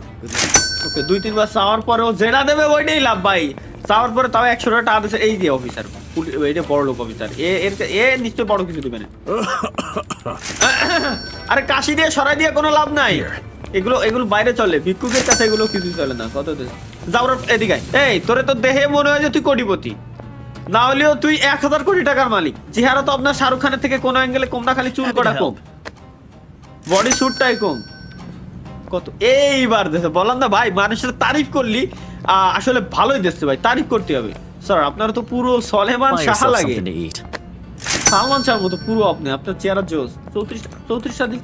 ওকে 2-3 বার চাওয়ার পরেও যেটা দেবে ওইটাই লাভ ভাই। চাওয়ার পরে তাও 100 টাকা দিয়েছে। এই যে অফিসার, এটা বড় লোক অফিসার, এ নিশ্চয় বড় কিছু দেবে না। আরে কাশি দিয়ে সরাই দিয়ে কোনো লাভ নাই, এগুলো বাইরে চলে, ভিক্ষুকের কাছে এগুলো কিছু চলে না। কত যাও এদিকে। এই তোরে তো দেখে মনে হয় যে তুই কোটিপতি, না হলেও তুই 1000 কোটি টাকার মালিক। চেহারা তো আপনার শাহরুখ খানের থেকে কোনো অ্যাঙ্গেলে কম না, খালি চুল কটা কম, বডি স্যুটটাই কম। কত এইবার দেখো, বললাম না ভাই মানুষের তারিফ করলি আসলে ভালোই দেখছে ভাই, তারিফ করতে হবে। স্যার আপনারা তো পুরো সলেমান Buy শাহ yourself লাগে, something to eat. সালমান শাহর মতো পুরো আপনি, আপনার চেহারা জোস। 34টা দিক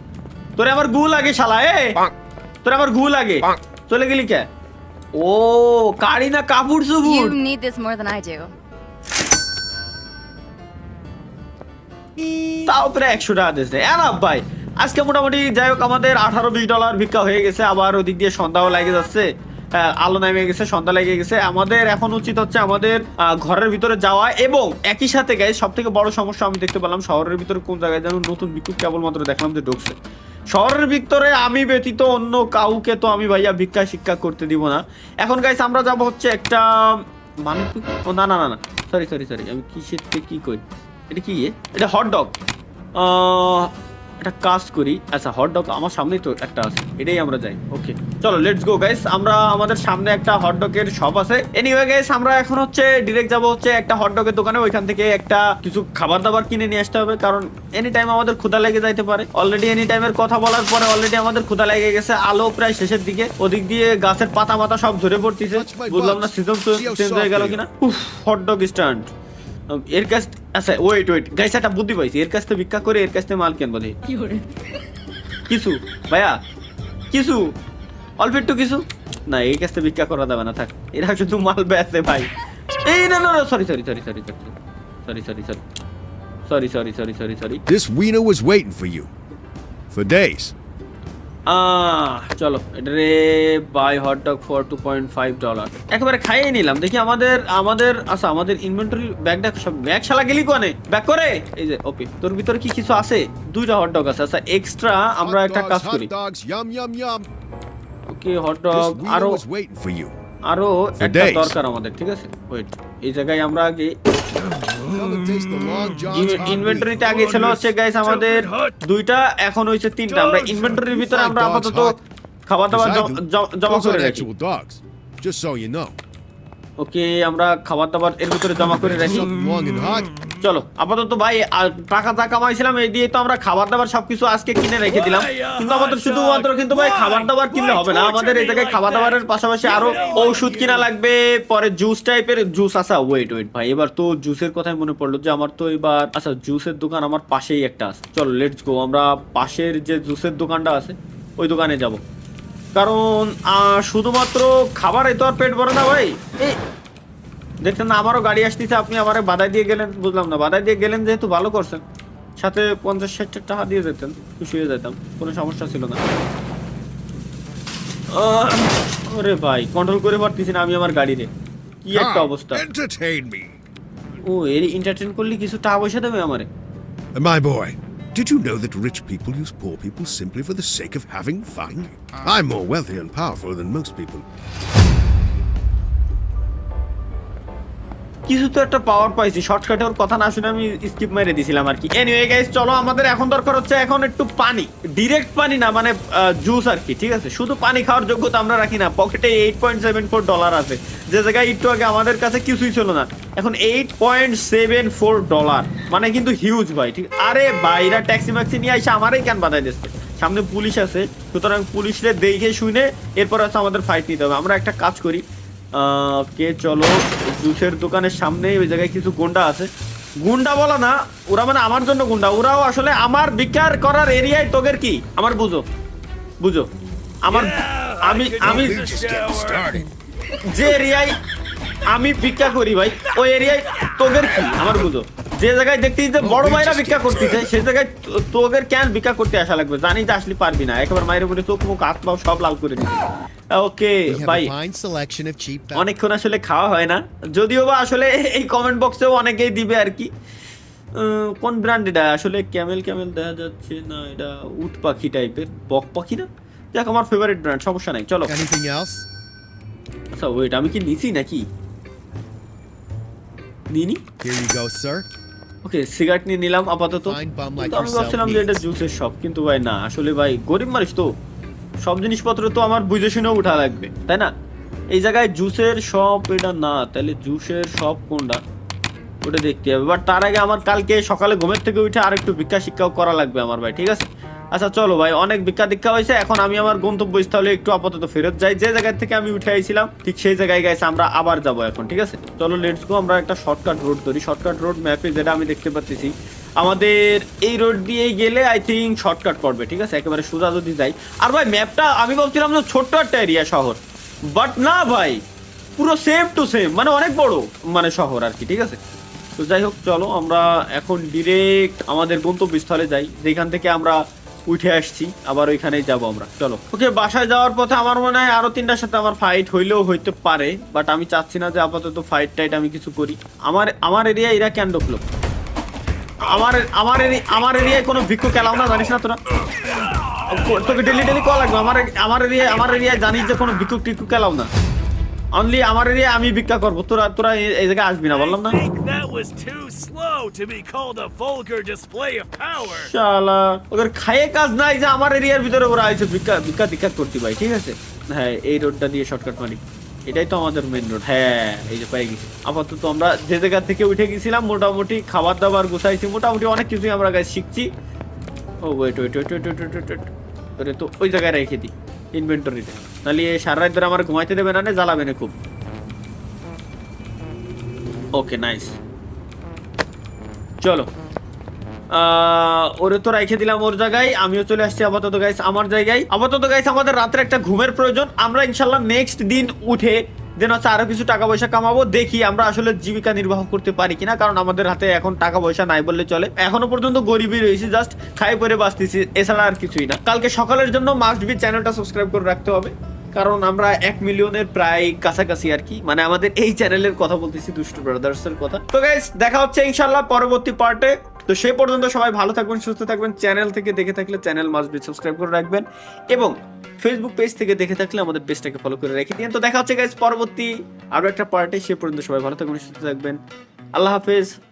তোরে আমার গু লাগে শালা, তোরে আমার গু লাগে। চলে গেলি কে? ও কারি না কাপড় You চুপুর। need this more than I do. তাও প্রায় 100 টাকা দিয়েছে। এনাফ ভাই, আজকে মোটামুটি যাই হোক আমাদের $18-20 ভিক্ষা হয়ে গেছে। আবার ওদিক দিয়ে সন্ধ্যাও লাগে যাচ্ছে, আলো নেমে গেছে, সন্ধ্যা লেগে গেছে। আমাদের এখন উচিত হচ্ছে আমাদের ঘরের ভিতরে যাওয়া, এবং একই সাথে গাইস সব থেকে বড় সমস্যা আমি দেখতে পেলাম শহরের ভিতরে কোন জায়গায় যেন নতুন বিক্ষোভ কেবলমাত্র দেখলাম যে ঢুকছে। শহরের ভিতরে আমি ব্যতীত অন্য কাউকে তো আমি ভাইয়া ভিক্ষা শিক্ষা করতে দিব না। এখন গাইস আমরা যাব হচ্ছে একটা মানে ও না না না না সরি আমি কিসের থেকে কি করি, এটা কি এটা হটডগ। একটা কাজ করি, আচ্ছা হটডগ আমার সামনেই তো একটা আছে, এটাই আমরা যাই। ওকে চলো লেটস গো গাইস, আমরা আমাদের সামনে একটা হটডগের শপ আছে। এনিওয়ে গাইস আমরা এখন হচ্ছে ডিরেক্ট যাব হচ্ছে একটা হটডগের দোকানে, ওইখান থেকে একটা কিছু খাবার দাবার কিনে নিয়ে আসতে হবে, কারণ এনি টাইম আমাদের ক্ষুধা লেগে যাইতে পারে। অলরেডি এনি টাইমের কথা বলার পরে অলরেডি আমাদের ক্ষুধা লেগে গেছে। আলো প্রায় শেষের দিকে, ওদিক দিয়ে গাছের পাতা মাতা সব ঝরে পড়তেছে। বুঝলাম না সিজন চেঞ্জ হয়ে গেল কিনা। হটডগ স্ট্যান্ড এর কাছ, আচ্ছা ওয়েট গাইস একটা বুদ্ধি পাইছি, এর কাছ থেকে ভিক্ষা করে এর কাছ থেকে মাল কেনবো দেখি। কিছু ভাইয়া কিছু অল্প একটু কিছু না, এই কাছ থেকে ভিক্ষা করা যাবে না, থাক এরা শুধু মাল বেচে ভাই। এই না না sorry This wiener was waiting for you. For days. চলো এটা রে বাই হটডগ ফর $2.5 একেবারে খাইয়ে নিলাম। দেখি আমাদের আচ্ছা আমাদের ইনভেন্টরি ব্যাগটা সব ব্যাগ শালা গেলি কোনে ব্যাগ করে এই যে। ওকে তোর ভিতরে কি কিছু আছে? 2টা হটডগ আছে। আচ্ছা এক্সট্রা আমরা একটা কাজ করি। Hot dogs, yum yum yum. Okay hot dog This wiener আরো was waiting for you. আরো একটা days. দরকার আমাদের, ঠিক আছে ওয়েট এই জায়গায় আমরা আগে Come and taste the Long John's hot ইনভেন্টরিতে meat. আগে ছিল হচ্ছে গাইস আমাদের 2টা, এখন হইছে 3টা। আমরা ইনভেন্টরির ভিতরে আমরা আপাতত খাবার দাবার 'Cause I do. জমা Those করে aren't রাখি। actual dogs. Just so you know. ওকে আমরা খাবার দাবার এর ভিতরে জমা করে রাখি। Something long and hot. চলো আপাতত ভাই টাকা যা কামাইছিলাম এই দিয়ে তো আমরা খাবার দাবার সবকিছু আজকে কিনে রেখে দিলাম, কিন্তু আমাদের শুধুমাত্র কিন্তু ভাই খাবার দাবার কিনলে হবে না, আমাদের এই জায়গায় খাবার দাবারের পাশাপাশি আরো ঔষধ কিনা লাগবে, পরে জুস টাইপের জুস। আচ্ছা ওয়েট ভাই এবার তো জুসের কথাই মনে পড়লো যে আমার তো এবার আচ্ছা জুসের দোকান আমার পাশেই একটা আছে। চলো লেটস গো আমরা পাশের যে জুসের দোকানটা আছে ওই দোকানে যাব, কারণ শুধুমাত্র খাবারে তো আর পেট ভরে না ভাই। এই দেখছেন না আমারও গাড়ি আসতেছে, আপনি আমারে বাধাই দিয়ে গেলেন, বুঝলাম না। বাধাই দিয়ে গেলেন যেহেতু ভালো করছেন, সাথে 50-60 টাকা দিয়ে যেতেন খুশি হয়ে যেতাম, কোনো সমস্যা ছিল না। ওরে ভাই কন্ট্রোল করে পারতেছি না আমি আমার গাড়িরে, কি একটা অবস্থা। Entertain me. ও এর এন্টারটেইন করলে কিছু টাকা পয়সা দেবে আমারে। My boy, did you know that rich people use poor people simply for the sake of having fun? I'm more wealthy and powerful than most people. কিছু তো একটা পাওয়ার পাইছি, শর্টকাটে ওর কথা না শুনে আমি স্কিপ মেরে দিছিলাম আর কি। এনিওয়ে গাইস চলো আমাদের এখন দরকার হচ্ছে এখন একটু পানি, ডিরেক্ট পানি না মানে জুস আর কি, ঠিক আছে। শুধু পানি খাওয়ার যোগ্যতা আমরা রাখি না, পকেটে $8.74 আছে, যে জায়গায় একটু আগে আমাদের কাছে কিছুই ছিল না, এখন $8.74 মানে কিন্তু হিউজ ভাই, ঠিক। আরে ভাইরা ট্যাক্সি ম্যাক্সি নিয়ে আইসা আমারই কেন বাধাই দিচ্ছে, সামনে পুলিশ আছে, সুতরাং পুলিশরে দেখে শুনে এরপর হচ্ছে আমাদের ফাইট নিতে হবে। আমরা একটা কাজ করি, কে চলো জুসের দোকানের সামনে ওই জায়গায় কিছু গুন্ডা আছে, গুন্ডা বলা না ওরা মানে আমার জন্য গুন্ডা, ওরাও আসলে আমার ভিক্ষার করার এরিয়ায় তোগের কি আমার বুঝো আমার আমি We're just getting started. যে এরিয়ায় আমি ভিক্ষা করি ভাই ওই এরিয়ায় তোগের কি আমার বুঝো। যে জায়গায় দেখতেছি যে বড় ভাইরা ভিক্ষা করতেছে সেই জায়গায় তোগের কেন ভিক্ষা করতে আসা লাগবে, জানি যে আসলে পারবি না, একেবারে মায়ের উপরে চোখ মুখ হাত পা সব লাল করে দিবি। ওকে ভাই অনেকক্ষণ আসলে খাওয়া হয় না, যদিও বা আসলে এই কমেন্ট বক্সেও অনেকেই দিবে আর কি। কোন ব্র্যান্ড এটা আসলে? ক্যামেল দেখা যাচ্ছে না, এটা উট পাখি টাইপের, বক পাখি না, দেখ আমার ফেভারিট ব্র্যান্ড, সমস্যা নাই চলো। Anything else? আচ্ছা ওয়েট আমি কি নিছি নাকি নিনি? Here you go, sir. Okay cigarette নিয়ে নিলাম আপাতত, Fine bum like কিন্তু আমি yourself ভাবছিলাম যে এটা needs. জুসের শপ, কিন্তু ভাই না আসলে ভাই গরিব মানুষ তো, সব জিনিসপত্র তো আমার বুঝে শুনেও উঠা লাগবে তাই না। এই জায়গায় জুসের শপ এটা না, তাহলে জুসের শপ কোনটা ওটা দেখতে হবে। বাট তার আগে আমার কালকে সকালে ঘুমের থেকে উঠে আর একটু ভিক্ষা শিক্ষাও করা লাগবে আমার ভাই, ঠিক আছে। আচ্ছা চলো ভাই অনেক ভিক্ষা দীক্ষা হয়েছে, এখন আমি আমার গন্তব্যস্থলে একটু আপাতত ফেরত যাই, যে জায়গা থেকে আমি উঠে আইছিলাম ঠিক সেই জায়গায় গেছে আমরা আবার যাব এখন, ঠিক আছে। চলো লেটস গো, আমরা একটা শর্টকাট রোড ধরি, শর্টকাট রোড ম্যাপে যেটা আমি দেখতে পাচ্ছি আমাদের এই রোড দিয়ে গেলে আই থিঙ্ক শর্টকাট পড়বে, ঠিক আছে, একেবারে সোজা যদি যাই। আর ভাই ম্যাপটা আমি ভাবছিলাম যে ছোট্ট একটা এরিয়া শহর, বাট না ভাই পুরো সেম টু সেম, মানে অনেক বড় মানে শহর আর কি, ঠিক আছে। তো যাই হোক চলো আমরা এখন ডিরেক্ট আমাদের গন্তব্যস্থলে যাই, যেখান থেকে আমরা উঠে আসছি, আবার ওইখানেই যাবো আমরা। চলো ওকে, বাসায় যাওয়ার পথে আমার মনে হয় আরো 3টার সাথে আমার ফাইট হইলেও হইতে পারে, বাট আমি চাচ্ছি না যে আপাতত ফাইট টাইট আমি কিছু করি। আমার এরিয়া এরা কেন ঢুকলো? আমার এরিয়ায় কোনো ভিক্ষু খেলাও না, জানিস না তোরা? তোকে ডেলি কল লাগবে। আমার এরিয়ায় জানিস যে কোনো ভিক্ষু টিক্ষু খেলাও না, অনলি আমার এরিয়ায় আমি ভিক্ষা করবো। তোরা এই জায়গায় আসবি না, বললাম না? I think that was too slow to be called a vulgar display of power. শালা ওদের খায়ে কাজ নাই যে আমার এরিয়ার ভিতরে ওরা আইছে ভিক্ষা টিক্ষা করতে ভাই, ঠিক আছে? হ্যাঁ, এই রোডটা দিয়ে শর্টকাট মারি, এটাই তো আমাদের মেন রোড। হ্যাঁ, এই যে পাই গেছি। আপাতত আমরা যে জায়গা থেকে উঠে গেছিলাম মোটামুটি খাবার দাবার গুছাইছি, মোটামুটি অনেক কিছুই আমরা গাছ শিখছি। ও ওয়েট, ওরে তো ওই জায়গায় রেখে দিই ইনভেন্টরিতে, তাহলে সারা রাত ধরে আমার ঘুমাইতে দেবে না, জ্বালাবে না খুব। ওকে, নাইস। চলো, ওরে তো রেখে দিলাম ওর জায়গায়, আমিও চলে আসছি আপাতত গাইস আমার জায়গায়। আপাতত গাইস আমাদের রাত্রে একটা ঘুমের প্রয়োজন। আমরা ইনশাল্লাহ নেক্সট দিন উঠে দেন হচ্ছে আরো কিছু টাকা পয়সা কামাবো, দেখি আমরা আসলে জীবিকা নির্বাহ করতে পারি কিনা, কারণ আমাদের হাতে এখন টাকা পয়সা নাই বললে চলে। এখনো পর্যন্ত গরিবই রয়েছি, জাস্ট খাই পরে বাঁচতেছি, এছাড়া আর কিছুই না। কালকে সকালের জন্য মাস্ট বি চ্যানেলটা সাবস্ক্রাইব করে রাখতে হবে, কারণ আমরা 1 মিলিয়নের প্রায় কাছাকাছি আর কি, মানে আমাদের এই চ্যানেলের কথা বলতেছি, দুষ্টু ব্রাদার্স এর কথা। তো গাইস দেখা হচ্ছে ইনশাল্লাহ পরবর্তী পার্টে। তো সেই পর্যন্ত সবাই ভালো থাকবেন, সুস্থ থাকবেন। চ্যানেল থেকে দেখে থাকলে চ্যানেল মাস্ট বি সাবস্ক্রাইব করে রাখবেন, এবং ফেসবুক পেজ থেকে দেখে থাকলে আমাদের পেজটাকে ফলো করে রেখে দিন। তো দেখা হচ্ছে গাইস পরবর্তী আরো একটা পার্টে। সেই পর্যন্ত সবাই ভালো থাকবেন, সুস্থ থাকবেন। আল্লাহ হাফেজ।